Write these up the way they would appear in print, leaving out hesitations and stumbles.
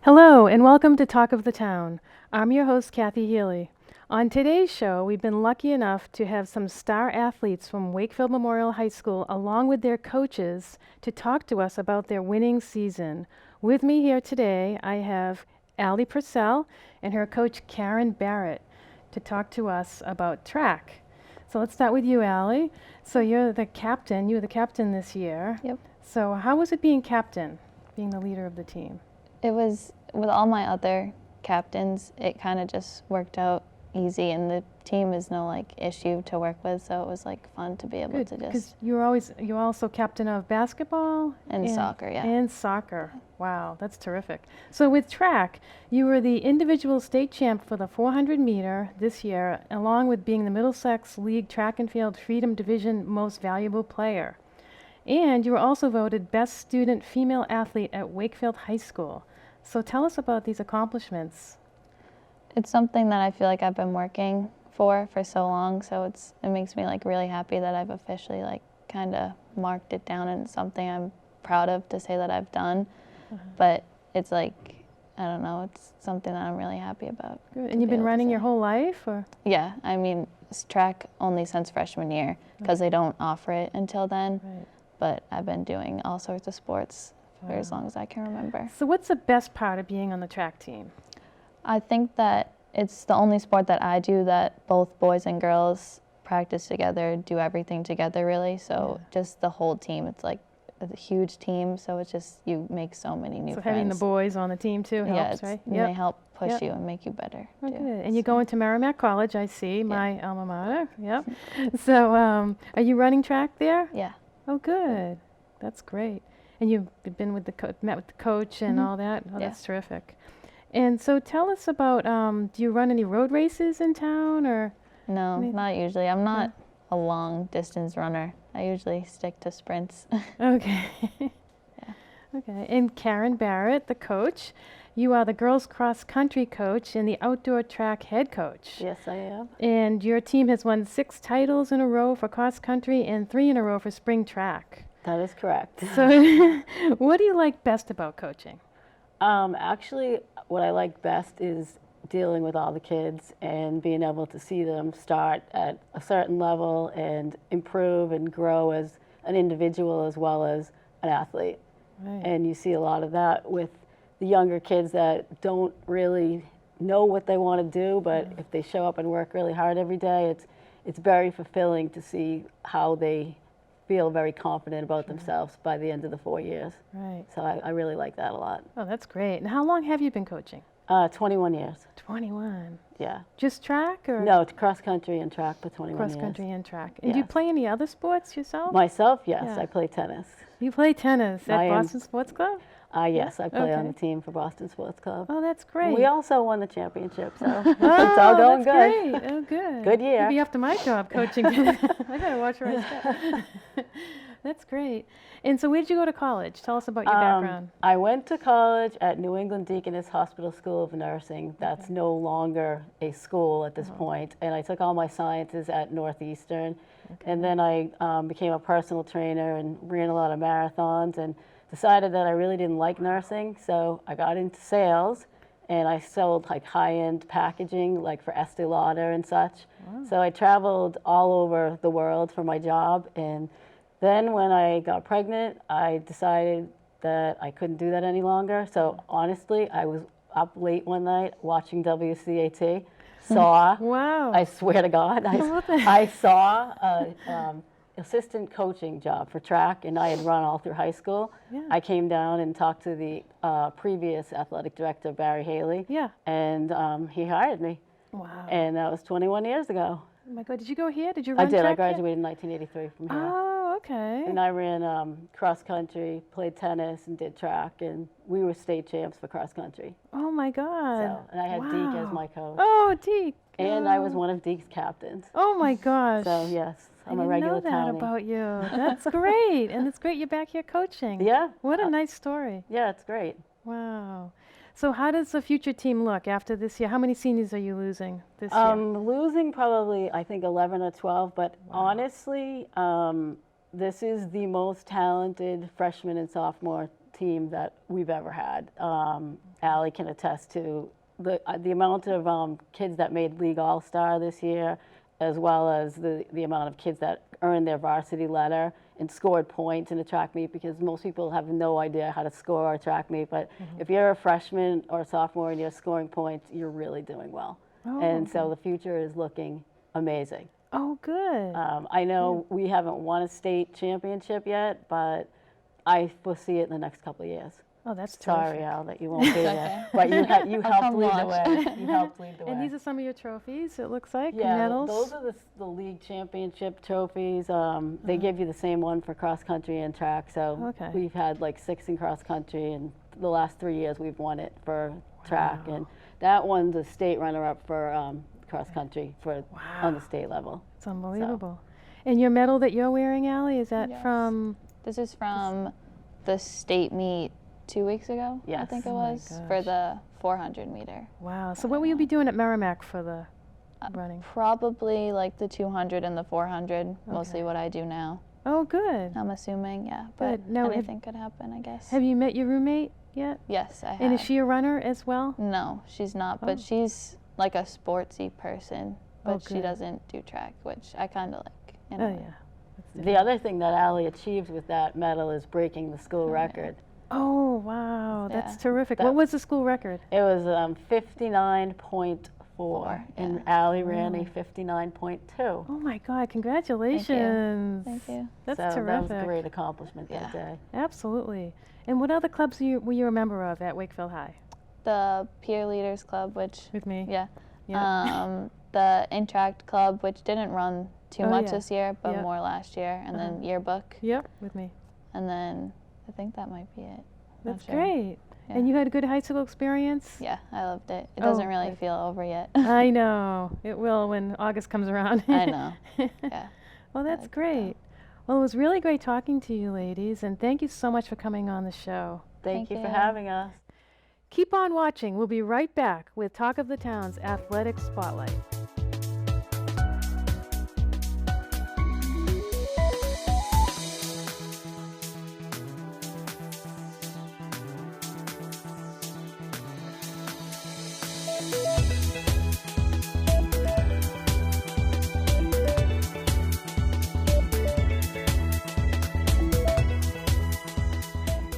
Hello, and welcome to Talk of the Town. I'm your host, Kathy Healy. On today's show, we've been lucky enough to have some star athletes from Wakefield Memorial High School, along with their coaches, to talk to us about their winning season. With me here today, I have Allie Purcell and her coach, Karen Barrett, to talk to us about track. So let's start with you, Allie. So you're the captain. You were the captain this year. Yep. So how was it being captain, being the leader of the team? It was, with all my other captains, it kind of just worked out easy, and the team is no issue to work with, so it was fun to be able Good, to because just. you're also captain of basketball And soccer, yeah. and soccer. Wow, that's terrific. So with track, you were the individual state champ for the 400 meter this year, along with being the Middlesex League Track and Field Freedom Division Most Valuable Player. And you were also voted Best Student Female Athlete at Wakefield High School. So tell us about these accomplishments. It's something that I feel like I've been working for so long, so it makes me really happy that I've officially kind of marked it down, and it's something I'm proud of to say that I've done. But it's I don't know, it's something that I'm really happy about. Good. And you've been running your whole life, or? Yeah, I mean, it's track only since freshman year, because they don't offer it until then. Right. But I've been doing all sorts of sports for as long as I can remember. So what's the best part of being on the track team? I think that it's the only sport that I do that both boys and girls practice together, do everything together really. So just the whole team, it's like a huge team, so it's just, you make so many new friends. So having the boys on the team too helps, right? And they help push you and make you better too. Good. And you go into Merrimack College, I see, my alma mater. Yep. So are you running track there? Yeah. Oh, good. That's great. And you've been with met with the coach and all that? Oh, that's terrific. And so tell us about, do you run any road races in town, or? No, not usually. I'm not a long distance runner. I usually stick to sprints. Okay. Okay. And Karen Barrett, the coach. You are the girls cross country coach and the outdoor track head coach. Yes, I am. And your team has won 6 titles in a row for cross country and 3 in a row for spring track. That is correct. So what do you like best about coaching? Actually, what I like best is dealing with all the kids and being able to see them start at a certain level and improve and grow as an individual as well as an athlete. Right. And you see a lot of that with the younger kids that don't really know what they want to do, but if they show up and work really hard every day, it's very fulfilling to see how they feel very confident about themselves by the end of the 4 years. Right. So I really like that a lot. Oh, that's great. And how long have you been coaching? 21 years. 21. Yeah. Just track, or? No, it's cross country and track for 21 Cross years. country and track. And do you play any other sports yourself? Myself, yes, Yeah. I play tennis. You play tennis at Boston Sports Club? Yes, I play on Okay. the team for Boston Sports Club. Oh, that's great. We also won the championship, so Oh, it's all going that's good. great. Oh, good. Good year. Maybe after my job coaching. I gotta watch where I step. That's great. And so where did you go to college? Tell us about your background. I went to college at New England Deaconess Hospital School of Nursing. That's no longer a school at this point. And I took all my sciences at Northeastern. And then I became a personal trainer and ran a lot of marathons and decided that I really didn't like nursing. So I got into sales, and I sold high-end packaging for Estee Lauder and such. Wow. So I traveled all over the world for my job, and then when I got pregnant, I decided that I couldn't do that any longer. So honestly, I was up late one night watching WCAT, saw, Wow. I swear to God, I saw an assistant coaching job for track, and I had run all through high school. Yeah. I came down and talked to the previous athletic director, Barry Haley, Yeah. and he hired me. Wow. And that was 21 years ago. Oh my God, did you go here? Did you run I did. track I here? graduated in 1983 from here. Oh, okay. And I ran cross country, played tennis, and did track, and we were state champs for cross country. Oh my God. So, and I had Deke as my coach. Oh, Deke. And I was one of Deke's captains. Oh my gosh. So yes, I'm I a didn't regular know that townie. about you. That's great. And it's great you're back here coaching. Yeah. What a nice story. Yeah, it's great. Wow. So how does the future team look after this year? How many seniors are you losing this year? Losing probably, I think, 11 or 12, but honestly, this is the most talented freshman and sophomore team that we've ever had. Allie can attest to the amount of kids that made League All-Star this year, as well as the amount of kids that earned their varsity letter and scored points in a track meet, because most people have no idea how to score a track meet. But if you're a freshman or a sophomore and you're scoring points, you're really doing well. And so the future is looking amazing. Oh, good. I know we haven't won a state championship yet, but I foresee it in the next couple of years. Oh, that's terrific. Sorry, Al, that you won't be there. But you helped lead the way. You helped lead the way. And these are some of your trophies, it looks like, Yeah, medals? those are the league championship trophies. They give you the same one for cross country and track. So we've had like 6 in cross country, and the last 3 years we've won it for track. And that one's a state runner-up for cross country on the state level. It's unbelievable. So. And your medal that you're wearing, Allie, is that from? This is from the state meet 2 weeks ago, I think it was, for the 400 meter. Wow. So what will you be doing at Merrimack for the running? Probably like the 200 and the 400, mostly what I do now. Oh, good. I'm assuming, yeah. But anything could happen, I guess. Have you met your roommate yet? Yes, I have. And is she a runner as well? No, she's not, but she's like a sportsy person, but she doesn't do track, which I kind of like. In a way. The other thing that Allie achieved with that medal is breaking the school record. Oh, wow. That's terrific. What was the school record? It was 59.4, and Allie ran a 59.2. Oh, my God. Congratulations. Thank you. That's so terrific. That was a great accomplishment that day. Absolutely. And what other clubs were you a member of at Wakefield High? The Peer Leaders Club, which... With me? Yeah. The Interact Club, which didn't run too much this year, but more last year. And then Yearbook. Yep, with me. And then I think that might be it. That's great. Yeah. And you had a good high school experience? Yeah, I loved it. It doesn't really feel over yet. I know. It will when August comes around. I know. Yeah. Well, that's great. Well, it was really great talking to you ladies, and thank you so much for coming on the show. Thank you for having us. Keep on watching. We'll be right back with Talk of the Town's Athletic Spotlight.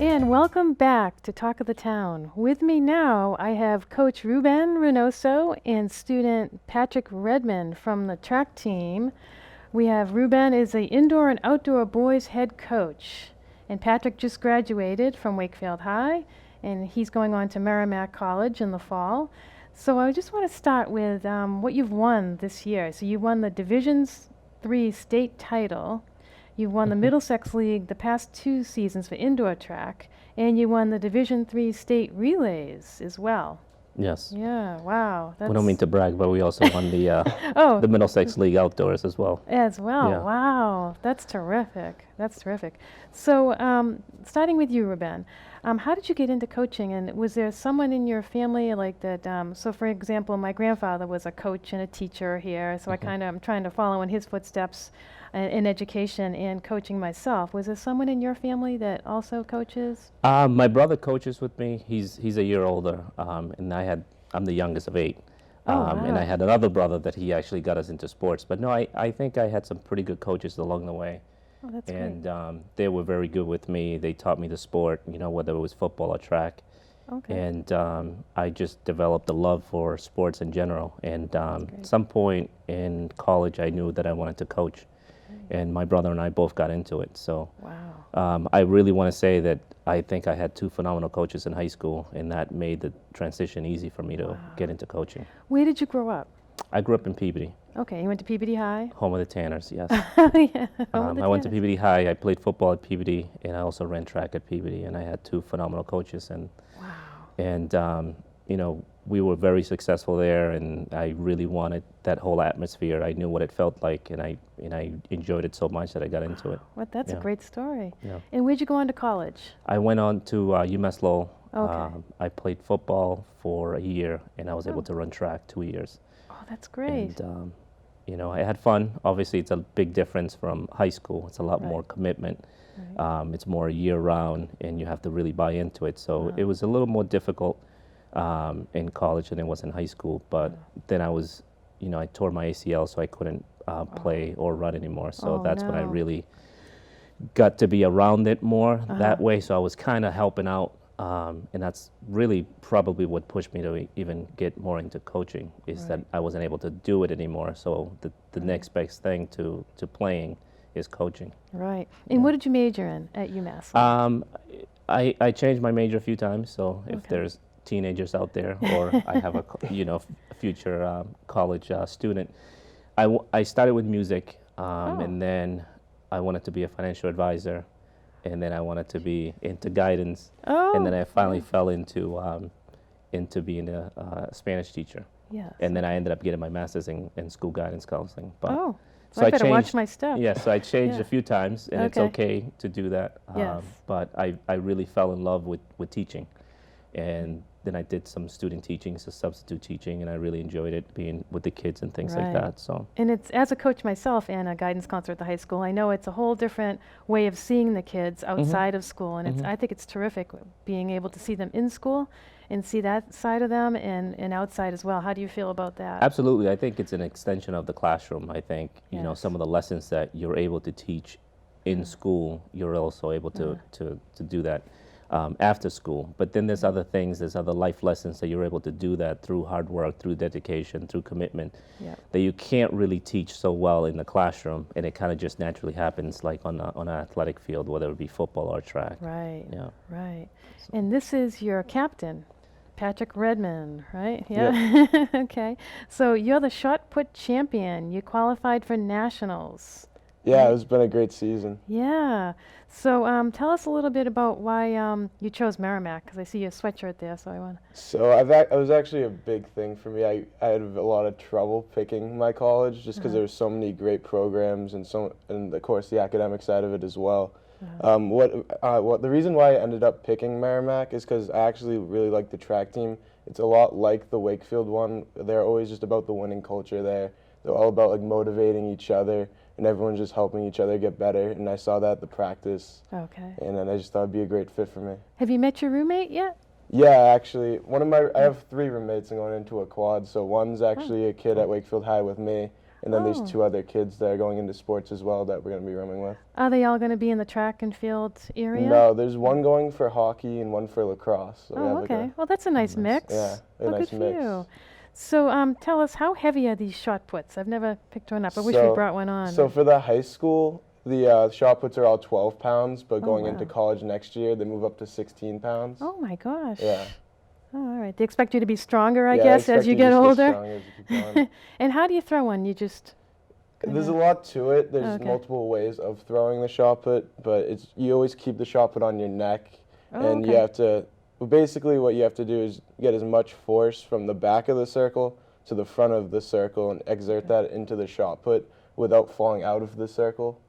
And welcome back to Talk of the Town. With me now, I have Coach Ruben Reynoso and student Patrick Redmond from the track team. We have Ruben is the indoor and outdoor boys head coach, and Patrick just graduated from Wakefield High, and he's going on to Merrimack College in the fall. So I just want to start with what you've won this year. So you won the Division III state title. You won the Middlesex League the past 2 seasons for indoor track, and you won the Division III state relays as well. Yes. Yeah, wow. We don't mean to brag, but we also won the the Middlesex League outdoors as well. As well, Yeah. Wow. That's terrific. That's terrific. So starting with you, Ruben, how did you get into coaching, and was there someone in your family like that? So for example, my grandfather was a coach and a teacher here, so I'm trying to follow in his footsteps in education and coaching myself. Was there someone in your family that also coaches? My brother coaches with me. He's a year older, and I'm the youngest of 8. And I had another brother that he actually got us into sports. But no, I think I had some pretty good coaches along the way. Oh, that's and great. They were very good with me. They taught me the sport, whether it was football or track. Okay. And I just developed a love for sports in general. And at some point in college, I knew that I wanted to coach. And my brother and I both got into it. So Wow. I really want to say that I think I had 2 phenomenal coaches in high school, and that made the transition easy for me to get into coaching. Where did you grow up? I grew up in Peabody, Okay, you went to Peabody High? home of the Tanners, yes. Yeah, home of the I went to Tanners. Peabody High. I played football at Peabody, and I also ran track at Peabody, and I had 2 phenomenal coaches. And we were very successful there, and I really wanted that whole atmosphere. I knew what it felt like, and I enjoyed it so much that I got into it. Well, that's a Yeah. great story. Yeah. And where'd you go on to college? I went on to UMass Lowell. Okay. I played football for a year, and I was able to run track 2 years. Oh, that's great. And you know, I had fun. Obviously, it's a big difference from high school. It's a lot more commitment. It's more year round, and you have to really buy into it. So it was a little more difficult in college than it was in high school. But then I was, you know, I tore my ACL, so I couldn't play or run anymore. So that's when I really got to be around it more that way. So I was kind of helping out. And that's really probably what pushed me to even get more into coaching, is that I wasn't able to do it anymore. So the next best thing to playing is coaching. Right. And what did you major in at UMass? I changed my major a few times. So if there's teenagers out there, or I have a you know, future college student, I started with music, and then I wanted to be a financial advisor. And then I wanted to be into guidance, and then I finally fell into being a Spanish teacher. Yes. And then I ended up getting my master's in school guidance counseling. But so I better watch my step. Yeah, so I changed a few times, and it's okay to do that. Yes. But I really fell in love with teaching, and then I did some student teaching, so substitute teaching, and I really enjoyed it, being with the kids and things like that. So. And it's, as a coach myself and a guidance counselor at the high school, I know it's a whole different way of seeing the kids outside of school, and it's, I think it's terrific being able to see them in school and see that side of them and outside as well. How do you feel about that? Absolutely. I think it's an extension of the classroom. I think, you know, some of the lessons that you're able to teach in school, you're also able to do that after school. But then there's other things, there's other life lessons that you're able to do that through hard work, through dedication, through commitment, that you can't really teach so well in the classroom, and it kind of just naturally happens, like on an athletic field, whether it be football or track. Right. Yeah. Right. And this is your captain, Patrick Redmond, right? Yeah. Yep. Okay. So you're the shot put champion. You qualified for nationals. Yeah, it's been a great season. Yeah. So tell us a little bit about why you chose Merrimack, because I see your sweatshirt there, so I want to. So it was actually a big thing for me. I had a lot of trouble picking my college just because there were so many great programs and of course the academic side of it as well. The reason why I ended up picking Merrimack is because I actually really like the track team. It's a lot like the Wakefield one. They're always just about the winning culture there. They're all about like motivating each other, and everyone's just helping each other get better. And I saw that at the practice. Okay. And then I just thought it'd be a great fit for me. Have you met your roommate yet? Yeah, actually, I have 3 roommates and going into a quad. So one's actually a kid at Wakefield High with me, and then there's 2 other kids that are going into sports as well that we're going to be rooming with. Are they all going to be in the track and field area? No, there's one going for hockey and one for lacrosse. So we have okay. Like well, that's a nice mix. Yeah, a nice good mix. For you. So tell us, how heavy are these shot puts? I've never picked one up. I wish we brought one on. So for the high school, the shot puts are all 12 pounds, but going into college next year, they move up to 16 pounds. Oh my gosh. Yeah. Oh, all right. They expect you to be stronger, I Yeah, guess, as you get older. Stronger as you keep going. And how do you throw one? You just. There's a lot to it. There's multiple ways of throwing the shot put, but you always keep the shot put on your neck, and you have to. Basically, what you have to do is get as much force from the back of the circle to the front of the circle and exert that into the shot put without falling out of the circle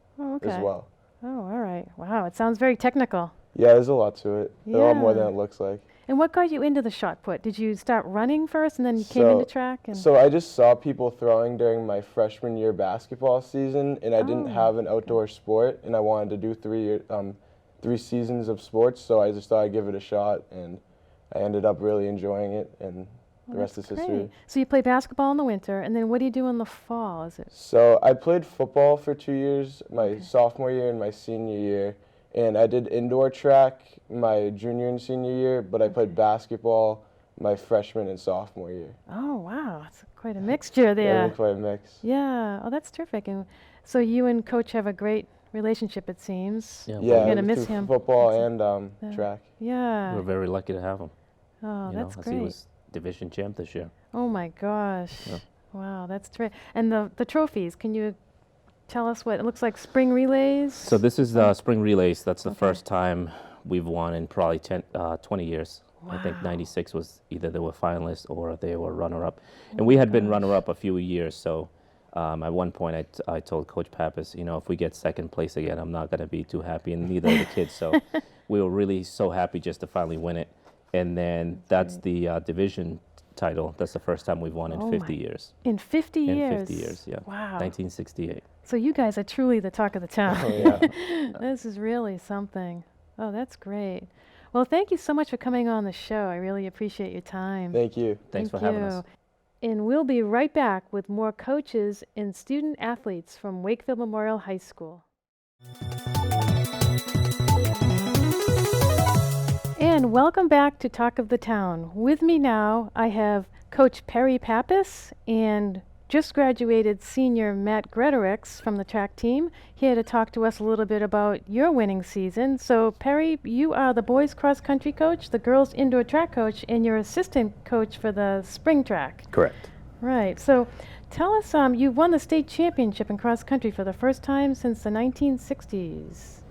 as well. Oh, all right. Wow, it sounds very technical. Yeah, there's a lot to it. A lot more than it looks like. And what got you into the shot put? Did you start running first and then you came into track? So I just saw people throwing during my freshman year basketball season, and I didn't have an outdoor sport, and I wanted to do 3 seasons of sports, so I just thought I'd give it a shot, and I ended up really enjoying it, and the rest is history. So you play basketball in the winter, and then what do you do in the fall? Is it? So I played football for 2 years, my sophomore year and my senior year, and I did indoor track my junior and senior year, but I played basketball my freshman and sophomore year. Oh, wow. It's quite a mixture there. Yeah, quite a mix. Yeah. Oh, that's terrific. And so you and Coach have a great relationship, it seems. Yeah, You're going to miss him. Football and track. Yeah. we're very lucky to have him. Oh, You that's know, as great. he was division champ this year. Oh my gosh. Yeah. Wow, that's terrific. And the trophies, can you tell us what it looks like? Spring relays? So this is the spring relays. That's the first time we've won in probably 20 years. I think 96 was either they were finalists or they were runner-up. And we had been runner-up a few years, so at one point I told Coach Pappas, you know, if we get second place again, I'm not going to be too happy, and neither are the kids. So we were really so happy just to finally win it. And then that's the division title. That's the first time we've won in Oh 50 my- years. In 50 years? In 50 years, yeah. Wow. 1968. So you guys are truly the talk of the town. Oh, yeah. This is really something. Oh, that's great. Well, thank you so much for coming on the show. I really appreciate your time. Thank you. Thanks Thank for having us. you. And we'll be right back with more coaches and student athletes from Wakefield Memorial High School. And welcome back to Talk of the Town. With me now, I have Coach Perry Pappas and just graduated senior Matt Gretorix from the track team, here to talk to us a little bit about your winning season. So Perry, you are the boys cross country coach, the girls indoor track coach, and your assistant coach for the spring track. Correct. Right. So tell us, you won the state championship in cross country for the first time since the 1960s.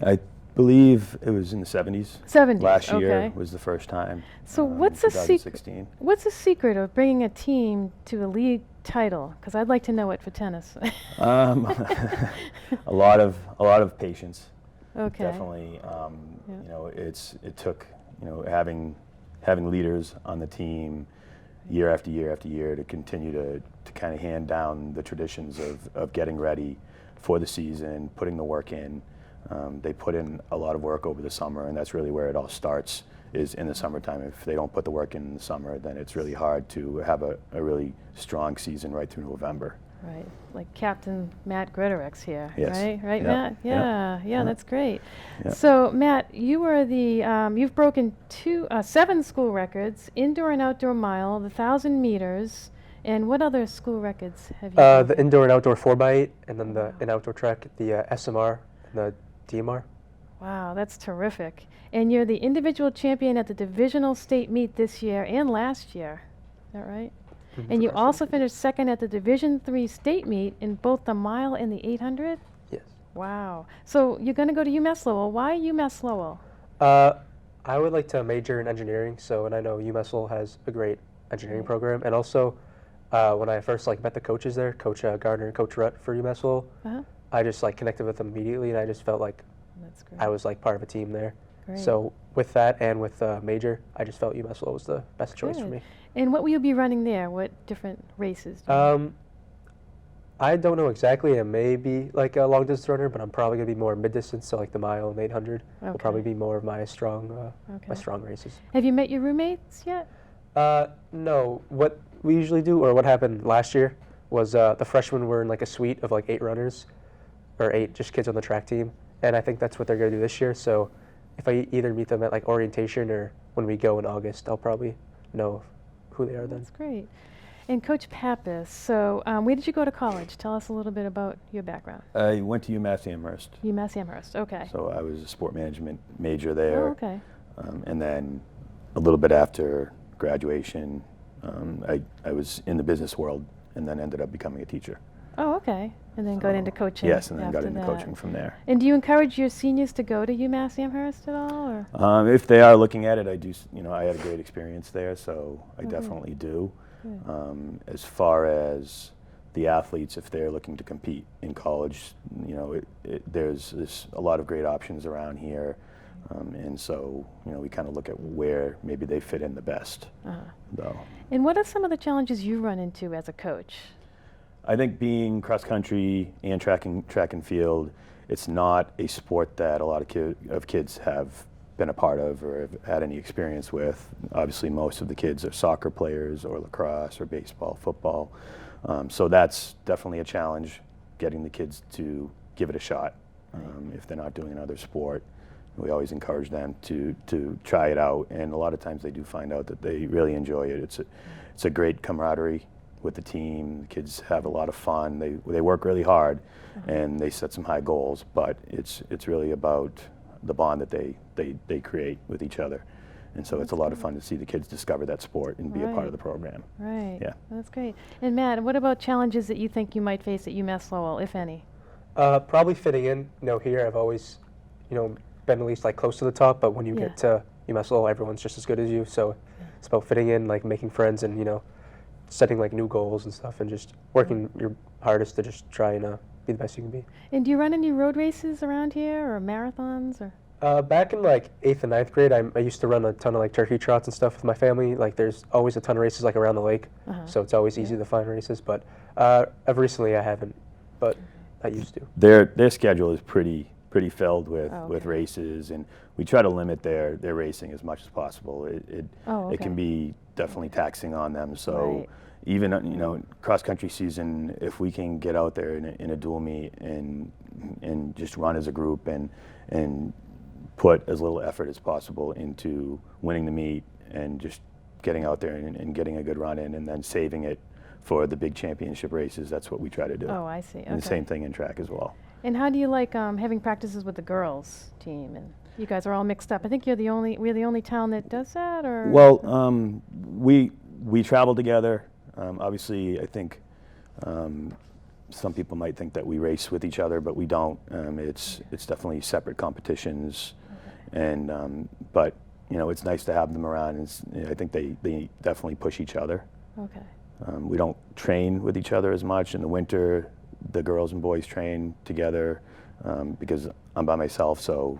I believe it was in the 70s. 70s. Last year okay. was the first time. So what's the secret? 2016. What's the secret of bringing a team to a league title? Because I'd like to know it for tennis. A lot of patience. Okay. Definitely. Yeah. You know, it took, you know, having leaders on the team year after year after year to continue to kind of hand down the traditions of getting ready for the season, putting the work in. They put in a lot of work over the summer, and that's really where it all starts, is in the summertime. If they don't put the work in the summer, then it's really hard to have a really strong season right through November. Right. Like Captain Matt Gretorix here. Yes. Right? Right, Yep. Matt? Yep. Yeah. Yep. That's great. Yep. So, Matt, you were you've broken 7 school records, indoor and outdoor mile, the 1,000 meters, and what other school records have you The broken? indoor and outdoor 4x8, and then the in outdoor track, the SMR and the DMR. Wow, that's terrific. And you're the individual champion at the divisional state meet this year and last year. Is that right? And you also finished second at the Division III state meet in both the mile and the 800? Yes. Wow. So you're going to go to UMass Lowell. Why UMass Lowell? I would like to major in engineering, and I know UMass Lowell has a great engineering program. And also, when I first met the coaches there, Coach Gardner and Coach Rutt for UMass Lowell, Uh-huh. I just connected with them immediately, and I just felt like That's great. I was part of a team there. Great. So with that and with major, I just felt UMass Lowell was the best choice for Good. me. And what will you be running there? What different races? Do you run? I don't know exactly. I may be a long distance runner, but I'm probably gonna be more mid distance. So the mile and 800 will probably Okay. be more of my strong Okay. races. Have you met your roommates yet? No. What we usually do, or what happened last year, was the freshmen were in a suite of 8 runners, or 8 just kids on the track team, and I think that's what they're gonna do this year. So if I either meet them at orientation or when we go in August, I'll probably know who they are then. That's great. And Coach Pappas, so where did you go to college? Tell us a little bit about your background. I went to UMass Amherst, UMass Amherst, okay. so I was a sport management major there. Oh, okay. And then a little bit after graduation, I was in the business world and then ended up becoming a teacher. Oh, okay. And then got into coaching. Yes, and then got after into that. coaching from there. And do you encourage your seniors to go to UMass Amherst at all? Or? If they are looking at it, I do. I had a great experience there, so I Okay. definitely do. Good. As far as the athletes, if they're looking to compete in college, there's a lot of great options around here, and so we kind of look at where maybe they fit in the best. Uh-huh. Though And what are some of the challenges you run into as a coach? I think being cross country and track and field, it's not a sport that a lot of kids have been a part of or have had any experience with. Obviously, most of the kids are soccer players or lacrosse or baseball, football. So that's definitely a challenge, getting the kids to give it a shot. If they're not doing another sport, we always encourage them to try it out, and a lot of times they do find out that they really enjoy it. It's a great camaraderie with the team. The kids have a lot of fun. They work really hard, and they set some high goals. But it's really about the bond that they create with each other, and so it's a lot of fun to see the kids discover that sport and be a part Right. of the program. Right. Yeah. That's great. And Matt, what about challenges that you think you might face at UMass Lowell, if any? Probably fitting in. Here I've always, been at least close to the top. But when you Yeah. get to UMass Lowell, everyone's just as good as you. So it's about fitting in, making friends, and setting new goals and stuff, and just working your hardest to just try and be the best you can be. And do you run any road races around here or marathons or? Back in like 8th and 9th grade, I used to run a ton of like turkey trots and stuff with my family. Like there's always a ton of races like around the lake, so it's always easy to find races. But ever recently I haven't, but I used to. Their schedule is pretty filled with Oh, with okay. races, and we try to limit their racing as much as possible. Oh, It can okay. be definitely taxing on them. So Right. even cross country season, if we can get out there in a dual meet and just run as a group and put as little effort as possible into winning the meet and just getting out there and getting a good run in, and then saving it for the big championship races. That's what we try to do. Oh, I see. And the Okay. same thing in track as well. And how do you like having practices with the girls team? And you guys are all mixed up. I think we're the only town that does that, or? Well, we travel together. Obviously, I think some people might think that we race with each other, but we don't. It's definitely separate competitions, and but it's nice to have them around. And I think they definitely push each other. Okay. We don't train with each other as much in the winter. The girls and boys train together because I'm by myself. So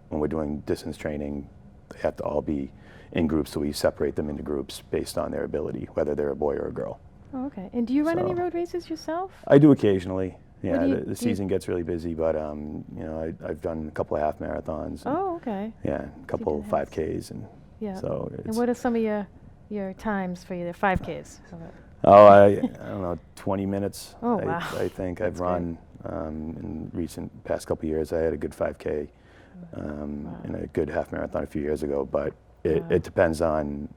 when we're doing distance training, they have to all be in groups. So we separate them into groups based on their ability, whether they're a boy or a girl. Oh, okay. And do you run any So- road races yourself? I do occasionally. Yeah, do you- the do you- season gets really busy, but I've done a couple of half marathons. And, Oh, okay. yeah, a couple do halves. 5Ks, and Yeah. so And it's, what are some of your times for your 5Ks? I don't know, 20 minutes. Oh, wow. I think I've That's great. run in recent past couple of years. I had a good 5K and a good half marathon a few years ago, but it depends on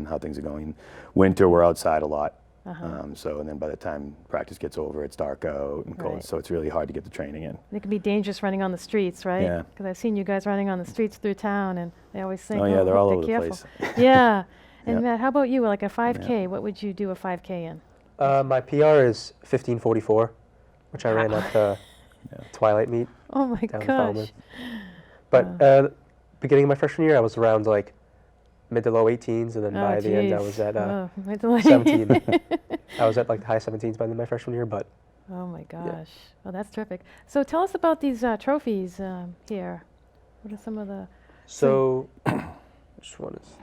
how things are going. Winter, we're outside a lot. And then by the time practice gets over, it's dark out and cold, Right. so it's really hard to get the training in. And it can be dangerous running on the streets, right? Yeah. Because I've seen you guys running on the streets through town, and they always think, Oh yeah, they're hope all they're over careful. the place. Yeah. And Yep. Matt, how about you? Like a 5K, what would you do a 5K in? My PR is 15:44, which I ran at the Twilight meet. Oh my Down in gosh. Falmouth. But beginning of my freshman year, I was around like mid to low 18s, and then Oh, by the end, I geez. was at Oh, mid to late. 17. I was at like the high 17s by the end of my freshman year, but Oh my gosh. Oh, that's terrific. So tell us about these trophies here. What are some of the? so which one is?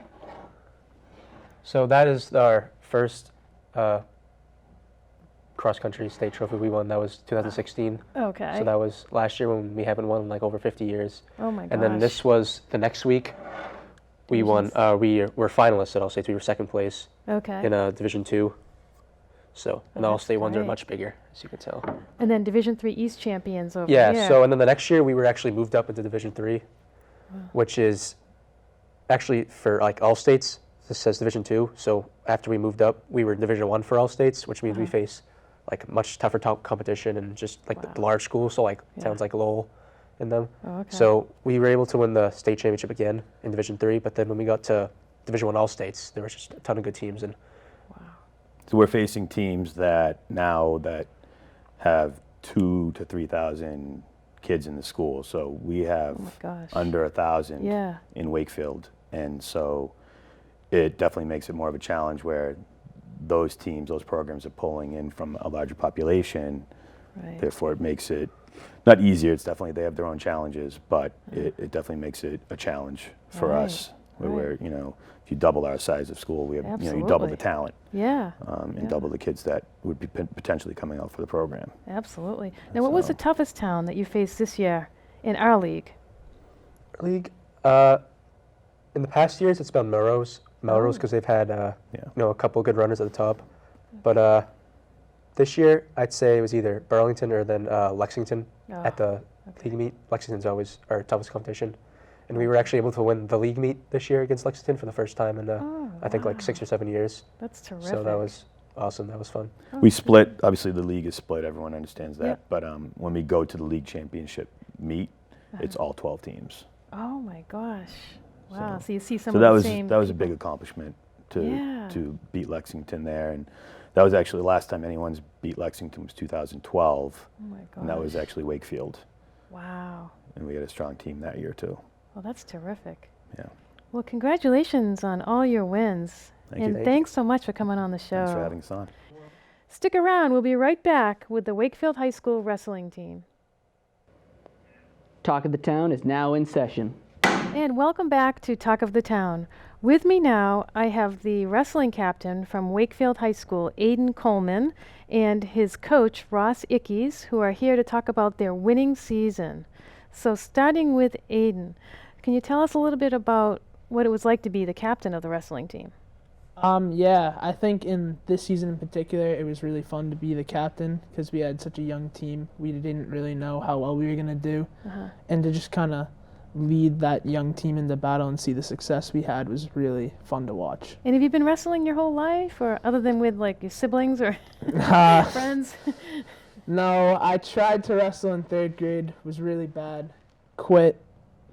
So that is our first cross-country state trophy we won. That was 2016. Okay. So that was last year when we haven't won in like over 50 years. Oh my gosh. And then this was the next week. We won. We were finalists at all states. We were second place Okay. in Division II. So, and the that's all-state ones are great. much bigger, as you can tell. And then Division III East champions over Yeah. here. So, and then the next year we were actually moved up into Division III, which is actually for like all states. This says Division II. So after we moved up, we were in Division I for all states, which means we face like much tougher top competition and just like the large schools. So like towns like Lowell in them. Oh, okay. So we were able to win the state championship again in Division III. But then when we got to Division I all states, there was just a ton of good teams. And So we're facing teams that have 2,000 to 3,000 kids in the school. So we have Oh my gosh. under 1,000 Yeah. in Wakefield, and so it definitely makes it more of a challenge where those teams, those programs are pulling in from a larger population. Right. Therefore, it makes it not easier. It's definitely, they have their own challenges, but it definitely makes it a challenge for Right, us. Where right. we're, if you double our size of school, we have, you double Absolutely. the talent Yeah. and double the kids that would be potentially coming out for the program. Absolutely. Now, what was the So- toughest town that you faced this year in our league? league, in the past years, it's been Melrose because they've had a couple good runners at the top. But this year, I'd say it was either Burlington or then Lexington at the league meet. Lexington's always our toughest competition. And we were actually able to win the league meet this year against Lexington for the first time in, I think, like 6 or 7 years. That's terrific. So that was awesome. That was fun. We split, obviously the league is split, everyone understands that. Yep. But when we go to the league championship meet, it's all 12 teams. Oh my gosh. Wow. So you see some So of that the was same that was a people. big accomplishment Yeah. to beat Lexington there, and that was actually the last time anyone's beat Lexington was 2012, Oh my gosh. and that was actually Wakefield, Wow. and we had a strong team that year too. Well, that's terrific. Yeah, Well, congratulations on all your wins. Thank you. And Thank thanks so much for coming on the show. thanks for having us on. Stick around. We'll be right back with the Wakefield High School wrestling team. Talk of the Town is now in session. And welcome back to Talk of the Town. With me now, I have the wrestling captain from Wakefield High School, Aiden Coleman, and his coach, Ross Ickes, who are here to talk about their winning season. So starting with Aiden, can you tell us a little bit about what it was like to be the captain of the wrestling team? Yeah, I think in this season in particular, it was really fun to be the captain because we had such a young team. We didn't really know how well we were going to do. And to just kind of lead that young team into battle and see the success we had was really fun to watch. And have you been wrestling your whole life, or other than with like your siblings or friends? No, I tried to wrestle in 3rd grade, was really bad, quit.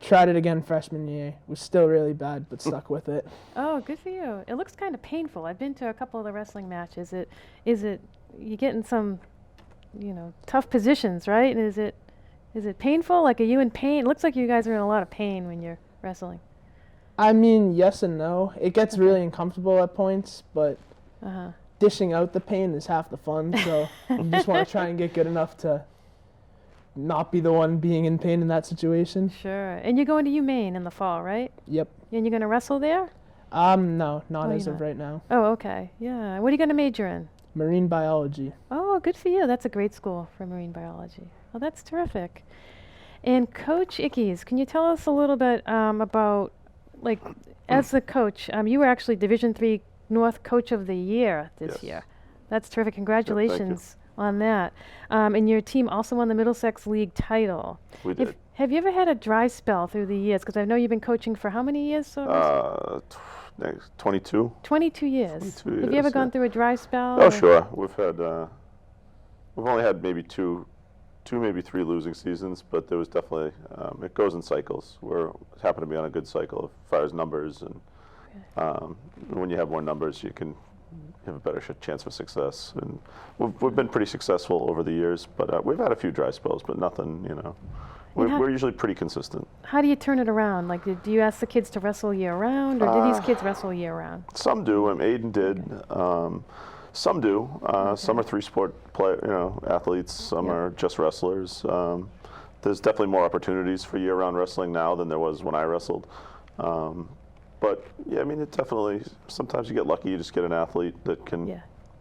Tried it again freshman year. Was still really bad, but stuck with it. Oh, good for you. It looks kind of painful. I've been to a couple of the wrestling matches. Is it you get in some, tough positions, right? Is it painful? Like, are you in pain? It looks like you guys are in a lot of pain when you're wrestling. I mean, yes and no. It gets really uncomfortable at points, but dishing out the pain is half the fun. So you just want to try and get good enough to not be the one being in pain in that situation. Sure. And you're going to UMaine in the fall, right? Yep. And you're going to wrestle there? No, not as you're of not. right now. Oh, okay. Yeah. What are you going to major in? Marine biology. Oh, good for you. That's a great school for marine biology. Well, that's terrific. And Coach Ickes, can you tell us a little bit about, like, as the coach, you were actually Division III North Coach of the Year this year. That's terrific. Congratulations on that. And your team also won the Middlesex League title. We did. Have you ever had a dry spell through the years? Because I know you've been coaching for how many years? 22. 22 years. 22 Have you ever years, gone yeah. through a dry spell? Oh, or- sure. We've only had maybe two, maybe 3 losing seasons, but there was definitely, it goes in cycles. We're happen to be on a good cycle as far as numbers, and when you have more numbers, you can have a better chance of success. And we've been pretty successful over the years, but we've had a few dry spells, but nothing, we're usually pretty consistent. How do you turn it around? Like, do you ask the kids to wrestle year-round, or do these kids wrestle year-round? Some do. Aiden did. Some do. Some are 3-sport athletes. Some are just wrestlers. There's definitely more opportunities for year-round wrestling now than there was when I wrestled. But yeah, I mean, it definitely. Sometimes you get lucky. You just get an athlete that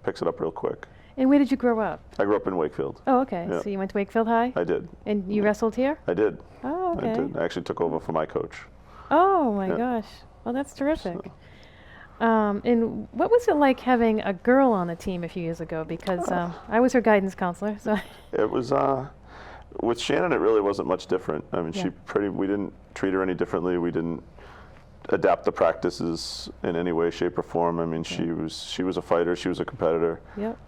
picks it up real quick. And where did you grow up? I grew up in Wakefield. Oh, okay. Yeah. So you went to Wakefield High? I did. And you wrestled here? I did. Oh, okay. I did. I actually took over for my coach. Oh my gosh. Well, that's terrific. And what was it like having a girl on the team a few years ago? Because I was her guidance counselor. So It was with Shannon. It really wasn't much different. I mean, we didn't treat her any differently. We didn't adapt the practices in any way, shape, or form. I mean, she was a fighter. She was a competitor. Yep.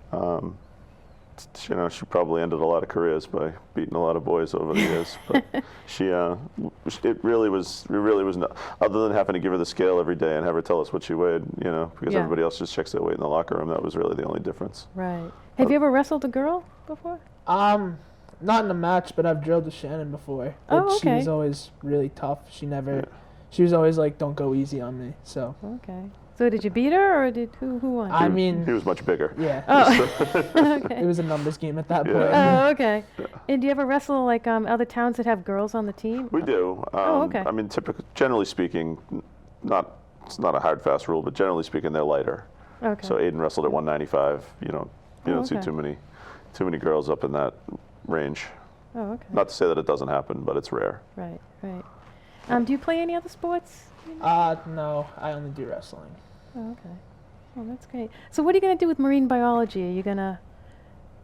She probably ended a lot of careers by beating a lot of boys over the years. But it really was no, other than having to give her the scale every day and have her tell us what she weighed, because everybody else just checks their weight in the locker room. That was really the only difference. Right. Have you ever wrestled a girl before? Not in a match, but I've drilled with Shannon before. But Oh, okay. She was always really tough. She was always like, don't go easy on me. So. Okay. So did you beat her, or who won? I mean, he was much bigger. Yeah. Oh. Okay. It was a numbers game at that point. Oh, okay. And do you ever wrestle like other towns that have girls on the team? We do. Okay. I mean, generally speaking, it's not a hard fast rule, but generally speaking, they're lighter. Okay. So Aiden wrestled at 195. You don't see okay. too many girls up in that range. Oh, okay. Not to say that it doesn't happen, but it's rare. Right. Do you play any other sports? No, I only do wrestling. Oh, okay. Well, that's great. So what are you going to do with marine biology? Are you going to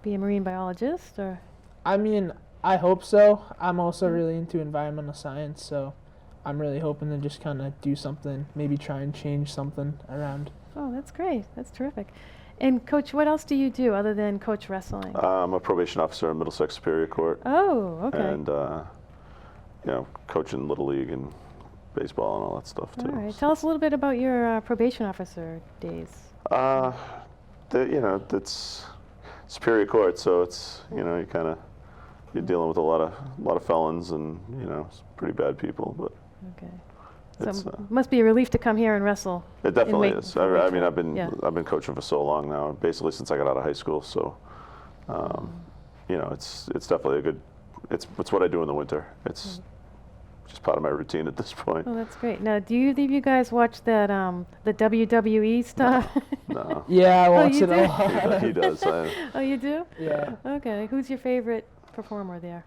be a marine biologist, or? I mean, I hope so. I'm also really into environmental science, so I'm really hoping to just kind of do something, maybe try and change something around. Oh, that's great. That's terrific. And Coach, what else do you do other than coach wrestling? I'm a probation officer in Middlesex Superior Court. Oh, okay. And coaching Little League and baseball and all that stuff too. All right. Tell us a little bit about your probation officer days. It's Superior Court, so it's you're dealing with a lot of felons and some pretty bad people, but. Okay. So it must be a relief to come here and wrestle. It definitely is. I mean, I've Yeah. been coaching for so long now, basically since I got out of high school. So, it's definitely it's what I do in the winter. It's just part of my routine at this point. Oh, that's great. Now, do either of you guys watch that the WWE stuff? No. Yeah, I watch you it a do? lot. He does. Oh, you do? Yeah. Okay. Who's your favorite performer there?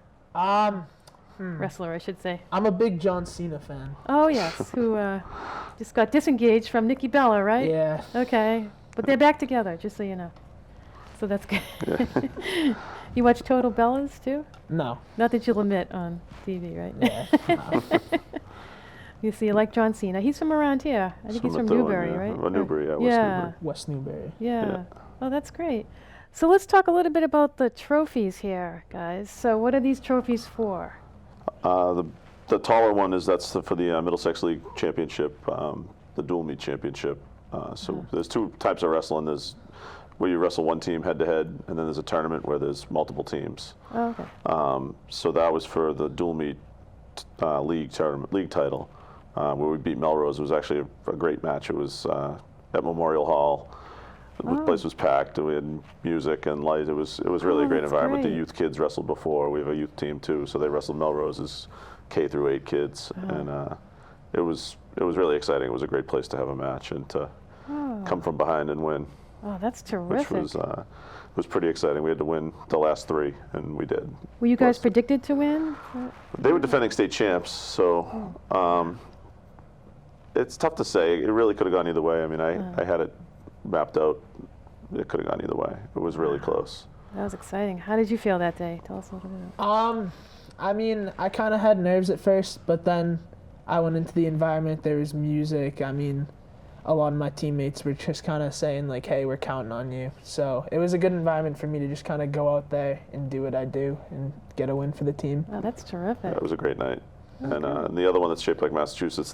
Wrestler, I should say. I'm a big John Cena fan. Oh, yes. Who just got disengaged from Nikki Bella, right? Yeah. Okay. But they're back together, just so you know. So that's good. You watch Total Bellas, too? No. Not that you'll admit on TV, right? Yeah. You see, you like John Cena. He's from around here. I think he's from Methuen, Newbury, yeah. right? Well, Newbury, yeah, West yeah. Newbury. West Newbury. Yeah. Oh, that's great. So let's talk a little bit about the trophies here, guys. So what are these trophies for? The taller one is for the Middlesex League Championship, the dual meet championship. So there's two types of wrestling. There's where you wrestle one team head to head, and then there's a tournament where there's multiple teams. Oh, okay. So that was for the dual meet league title, where we beat Melrose. It was actually a great match. It was at Memorial Hall. The place was packed. We had music and lights. It was really a great that's environment. great. The youth kids wrestled before. We have a youth team too, so they wrestled Melrose's K through 8 kids, and it was really exciting. It was a great place to have a match and to come from behind and win. Oh, that's terrific. Which was pretty exciting. We had to win the last 3, and we did. Were you guys predicted to win? They were defending state champs, so it's tough to say. It really could have gone either way. I mean, I had it mapped out. It could have gone either way. It was really close. That was exciting. How did you feel that day? Tell us a little bit. I mean, I kind of had nerves at first, but then I went into the environment. There was music. I mean, a lot of my teammates were just kind of saying like, "Hey, we're counting on you." So it was a good environment for me to just kind of go out there and do what I do and get a win for the team. Oh, that's terrific. Yeah, it was a great night. And the other one that's shaped like Massachusetts,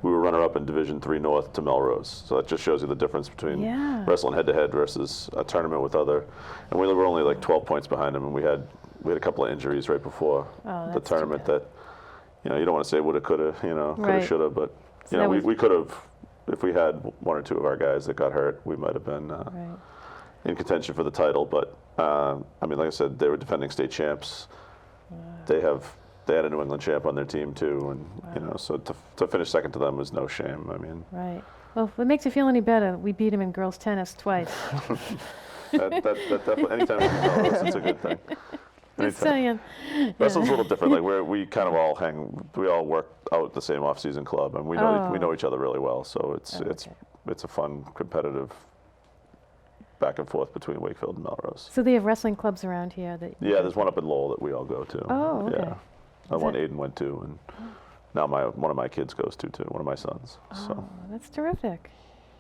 we were runner-up in Division III North to Melrose. So that just shows you the difference between wrestling head-to-head versus a tournament with other. And we were only like 12 points behind them, and we had a couple of injuries right before the tournament that, you don't want to say woulda, coulda, coulda, shoulda, but we could have, if we had one or two of our guys that got hurt, we might have been in contention for the title. But I mean, like I said, they were defending state champs. They had a New England champ on their team too, and so to finish second to them was no shame. I mean, right. Well, if it makes you feel any better, we beat them in girls tennis twice. that definitely, anytime we can tell us, it's a good thing. Just saying. Wrestling's a little different. Like we kind of we all work out at the same off-season club, and we know each other really well. So it's a fun, competitive back and forth between Wakefield and Melrose. So they have wrestling clubs around here that. Yeah, there's one up in Lowell that we all go to. Oh, okay. Yeah, one Aiden went to, and now one of my kids goes to too. One of my sons. Oh, so that's terrific.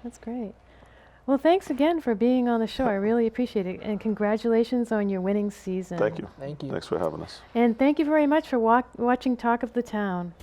That's great. Well, thanks again for being on the show. I really appreciate it. And congratulations on your winning season. Thank you. Thank you. Thanks for having us. And thank you very much for watching Talk of the Town.